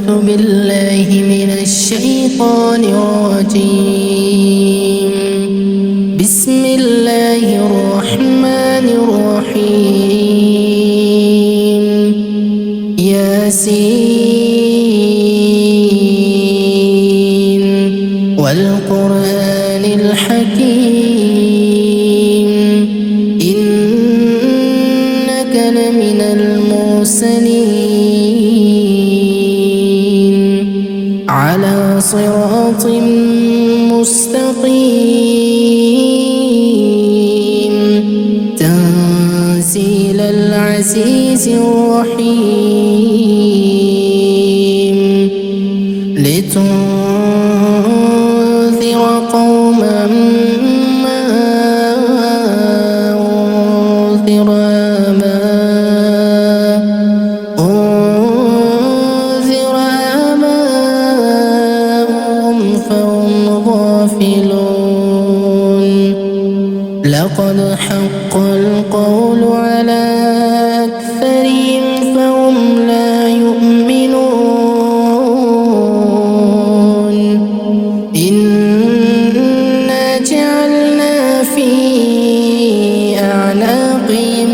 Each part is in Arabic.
أعوذ بالله من الشيطان الرجيم. بسم الله الرحمن الرحيم. ياسين والقرآن الحكيم إنك لمن المرسلين على صراط مستقيم تنزيل العزيز الرحيم لتنذر قوما ما أنذر آباؤهم فهم غافلون. لقد حق القول على أكثرهم فهم لا يؤمنون. إنا جعلنا في أعناقهم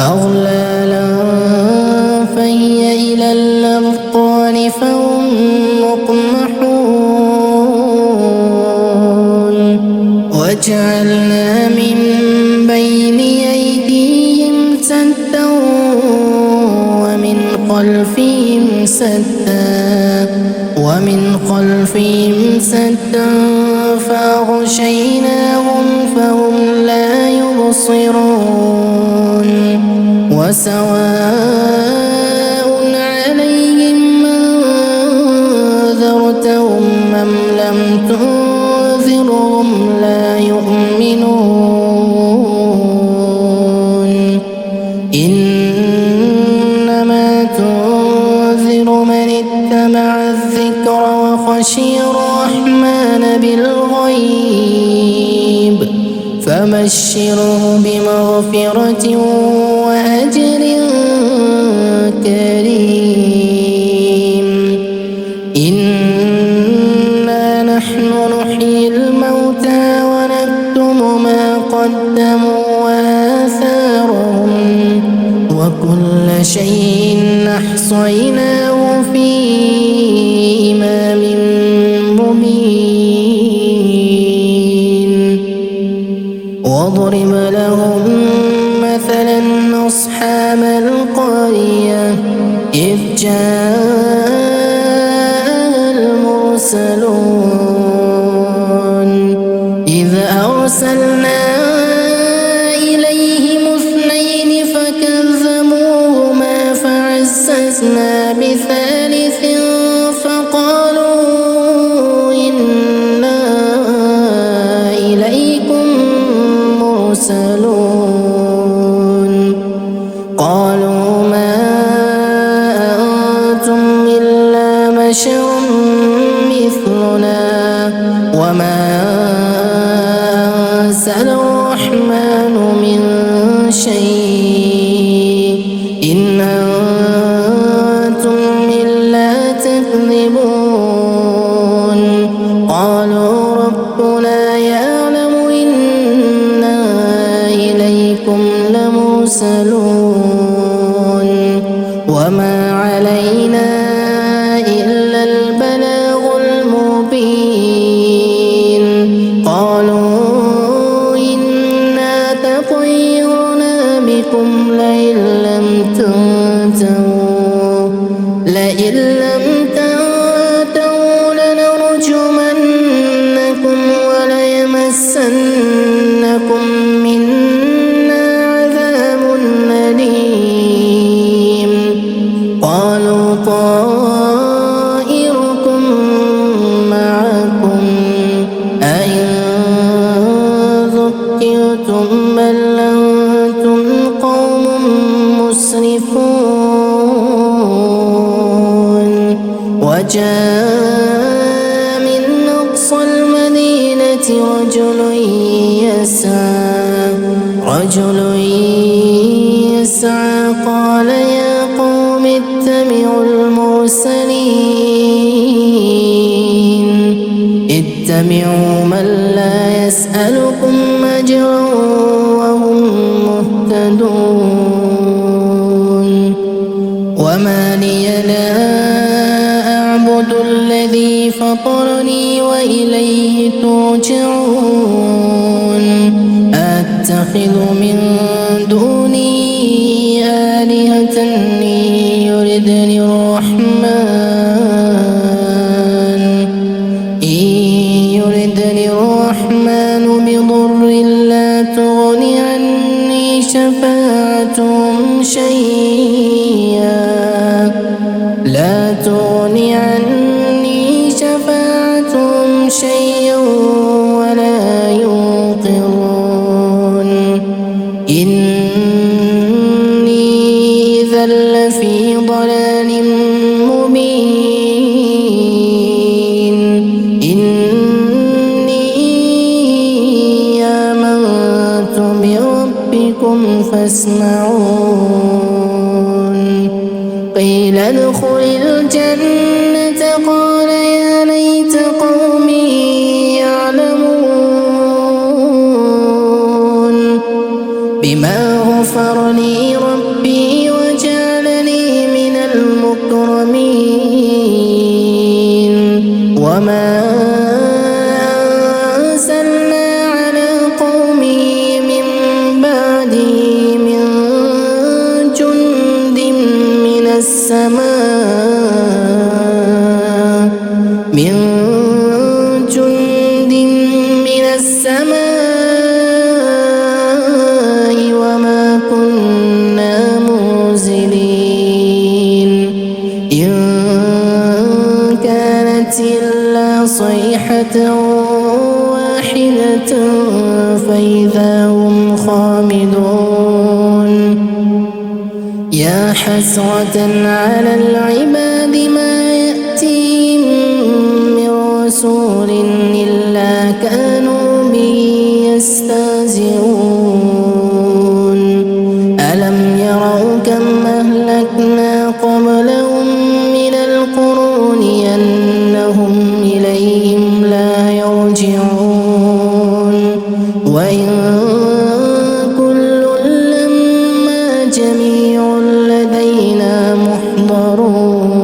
أغلالا فهي إلى الأذقان فهم مقمحون. وجعلنا من بين أيديهم سدا ومن خلفهم سدا فأغشيناهم فهم لا يبصرون. وسواء عليهم أنذرتهم أم لم تنذرهم لا يؤمنون. إنما تنذر من اتبع الذكر وخشي الرحمن بالغيب فبشره بمغفرة وأجر كريم. إنا نحن نحيي الموتى ونكتب ما قدموا وآثارهم وكل شيء أحصيناه في إمام مبين. واضرب لهم مثلا أصحاب القرية إذ جاء المرسلون إذ أرسلنا إليهم اثنين فكذبوهما فعززنا بثالث فقالوا إنا إليكم مرسلون. قالوا ما أنتم إلا بشر مثلنا وما أنزل الرحمن من شيء إن أنتم إلا تكذبون. قالوا ربنا يعلم إنا إليكم لمرسلون وما علينا إلا البلاغ المبين. قالوا إنا تطيرنا بكم لئن لم تنتهوا لنرجمنكم وليمسنكم منا عذاب أليم. قالوا طائركم معكم أئن ذكرتم بل أنتم قوم مسرفون. وجاء من أقصى المدينة رجل يسعى قال يا قوم اتبعوا المرسلين اتبعوا من لا يسألكم أجرا وهم مهتدون وما لي لا أعبد الذي فطرني وإليه ترجعون أتخذ من دوني آلهة يردني الرحمن بضر لا تغني عني شفاعتهم شيئا ولا ينقرون إني إذا لفي ضلال مبين إني آمنت بربكم فاسمعون قيل ادخل الجنة قال يا ليت قومي يعلمون بما غفر لي ربي وجعلني من المكرمين وما أنزلنا على قومه من بعده من جند من السماء وما كنا منزلين إن كانت إلا صيحة واحدة فإذا هم خامدون يا حسرة على العباد ما يأتيهم من رسول إلا كانوا به يستهزئون ألم يروا كم أهلكنا قبلهم من القرون أنهم إليهم لا يرجعون وإن كل لما جميع لدينا محضرون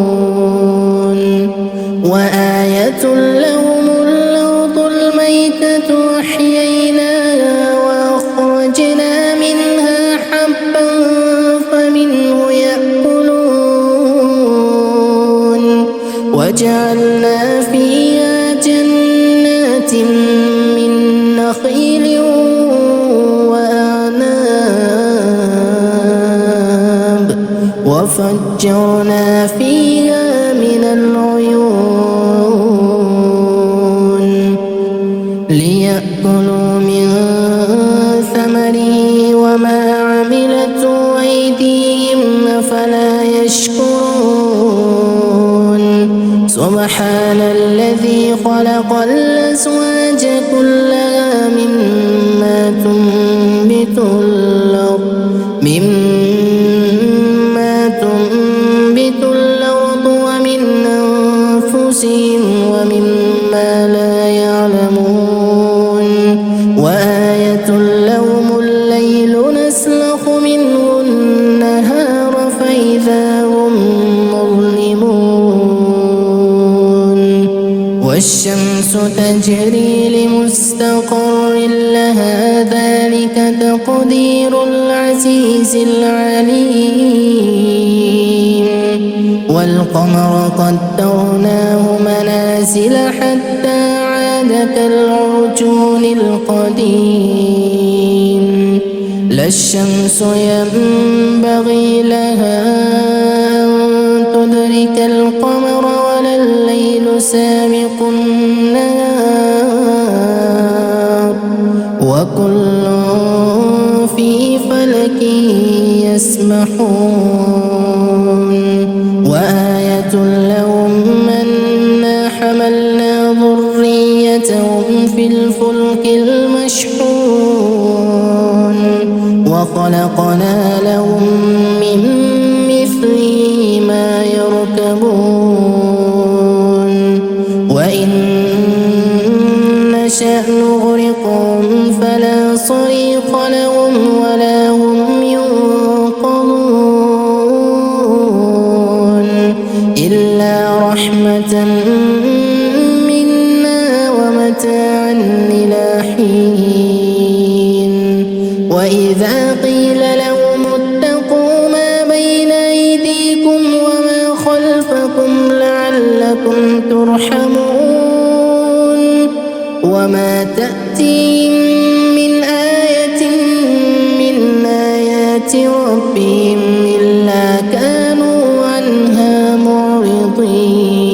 وآية لهم الأرض الميتة أحييناها وأخرجنا منها حبا فمنه يأكلون وجعلنا فيها جنات من نخيل وأعناب وفجرنا فيها من العيون ليأكلوا من ثمره وما عملته أيديهم أفلا يشكرون سبحان الذي خلق الأزواج كلها مما تنبت الأرض ومن أنفسهم ومما لا يعلمون وآية لهم الليل نسلخ منه النهار فإذا هم مظلمون والشمس تجري لمستقر لها ذلك تقدير العزيز العليم والقمر قدرناه منازل حتى عاد كالعرجون القديم لا الشمس ينبغي لها أن تدرك القمر ولا الليل سابق النهار وكل في فلك يسبحون وآية لهم أنا حملنا ذريتهم في الفلك المشحون وخلقنا لهم من مثله رحمة منا ومتاعا إلى حين وإذا قيل لهم اتقوا ما بين أيديكم وما خلفكم لعلكم ترحمون وما تأتيهم من آية من آيات ربهم إلا كانوا عنها معرضين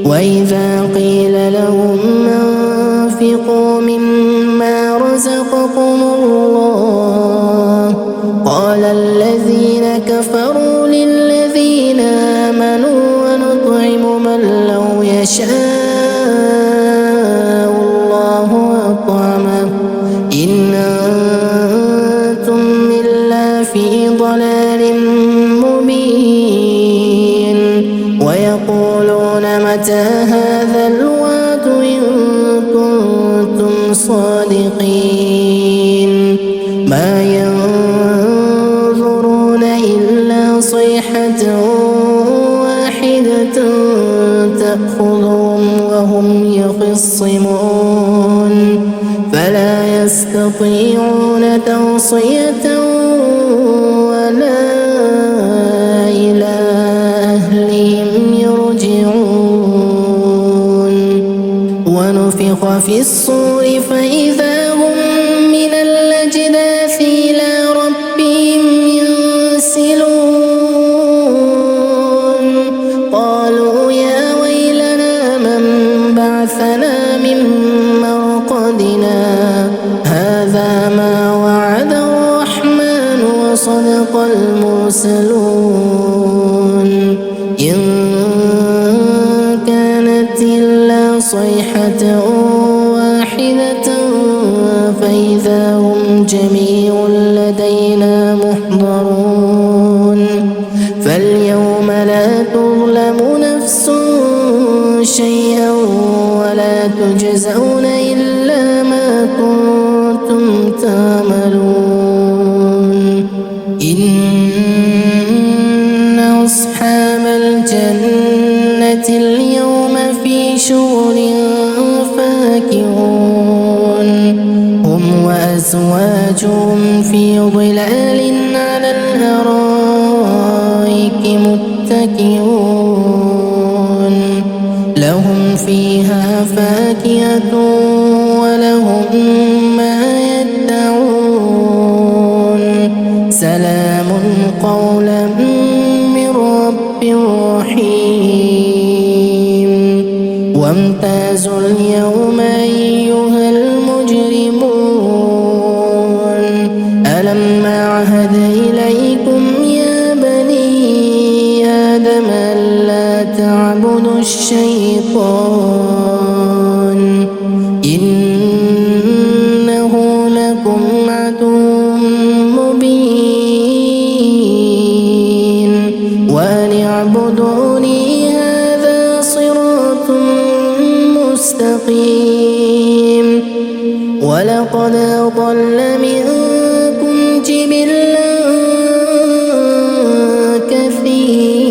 وإذا قيل لهم أنفقوا مما رزقكم الله قال الذين كفروا للذين آمنوا ونطعم من لو يشاء الله أطعمه إن أنتم إلا في ضلال مبين ويقولون متى هذا الوعد إن كنتم صادقين ما ينظرون إلا صيحة واحدة تأخذهم وهم يخصمون فلا يستطيعون توصية ولا إلى أهلهم يرجعون ونفخ في الصور فإذا هم من الأجداث إلى ربهم ينسلون قالوا يا ويلنا من بعثنا من مرقدنا هذا ما وعد الرحمن وصدق المرسلون إن كانت إلا صيحة واحدة فإذا هم جميع لدينا محضرون فاليوم لا تظلم نفس شيئا ولا تجزون إلا ما كنتم تعملون إن أصحاب الجنة اليوم في شغل فاكهون هم وأزواجهم في ظلال على الأرائك متكئون لهم فيها فاكهة ولهم ما يدعون سلام قولا من رب رحيم وامتازوا اليوم أيها المجرمون ألم أعهد إليكم يا بني آدم ألا تعبدوا الشيطان إنه لكم عدو مبين وأن اعبدوني هذا صراط مستقيم ولقد أضل منكم جبلا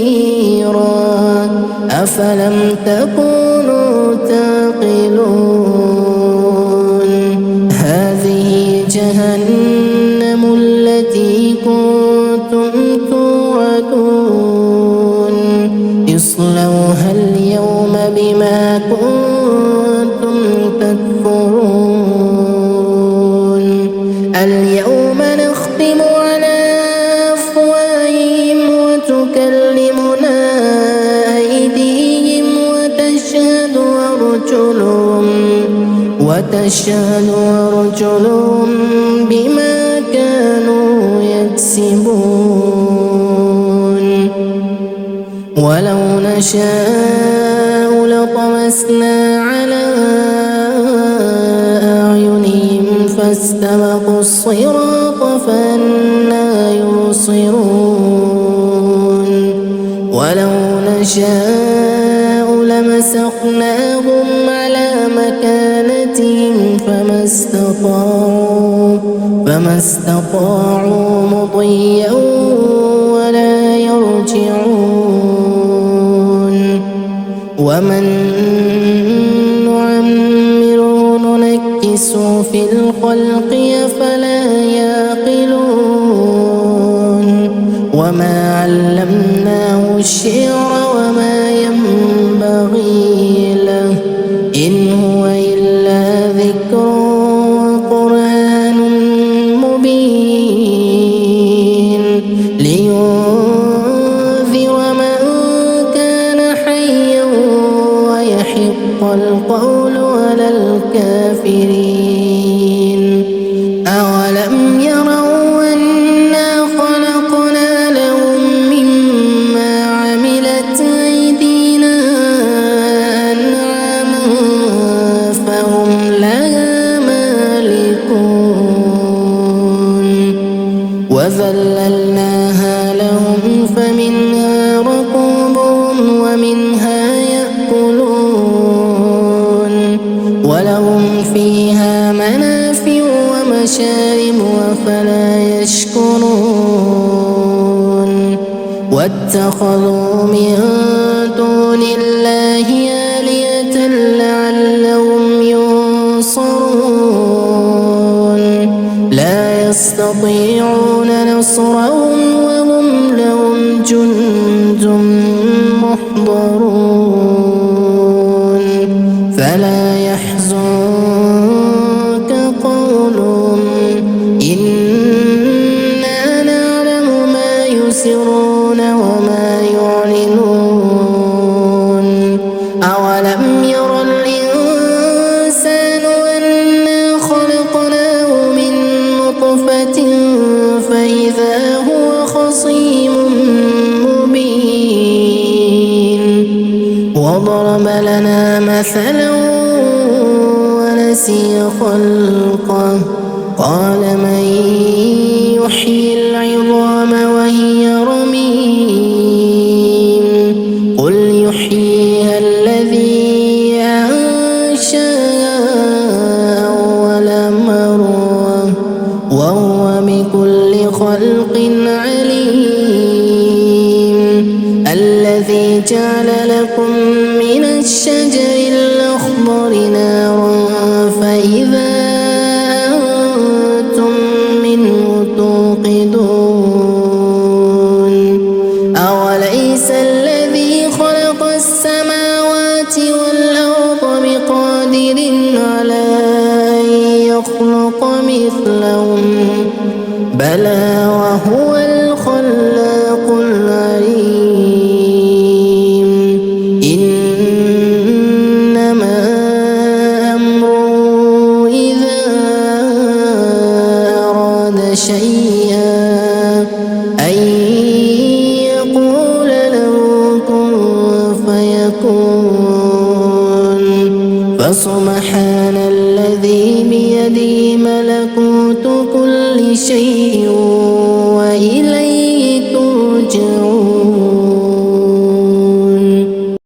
كثيرا أفلم تكونوا تعقلون هذه جهنم التي كنتم توعدون اصلوها اليوم بما كنتم تكفرون اليوم نختم على أفواههم وتكلمنا أيديهم وتشهد أرجلهم بما كانوا يكسبون ولو نشاء لطمسنا على أعينهم فاستبقوا الصراط فأنى يبصرون ولو نشاء لمسخناهم على مكانتهم فما استطاعوا مضيا ولا يرجعون ومن نعمره ننكسه في الخلق أفلا يعقلون وما علمناه الشعر وما ينبغي له إن هو إلا ذكر وقرآن مبين لينذر من كان حيا ويحق القول على الكافرين أولم يروا أنا خلقنا لهم مما عملت أيدينا أنعاما فهم لها مالكون وذللناها لهم فمنها ركوبهم ومنها يأكلون ولهم فيها منافع ومشارب أفلا يشكرون واتخذوا من دون الله آلهة لعلهم ينصرون لا يستطيعون نصرهم وهم لهم جند محضرون فلا يحزنك قولهم إنا نعلم ما يسرون وما يعلنون أولم ير الإنسان أنا خلقناه من نطفة فإذا هو خصيم مبين وضرب لنا مثلا ونسي خلقه قال من يحيي العظام وهي رميم قل يحييها الذي أنشأها أول مرة وهو بكل خلق عليم الذي جعل لكم من الشجر الأخضر نارا فإذا أنتم منه توقدون أوليس الذي خلق السماوات والأرض بقادر على أن يخلق مثلهم بلى وهو الخلاق العليم إنما أمره إذا أراد شيئا أن يقول له كن فيكون فسبحان الذي بيده ملكوت كل شيء وإليه ترجعون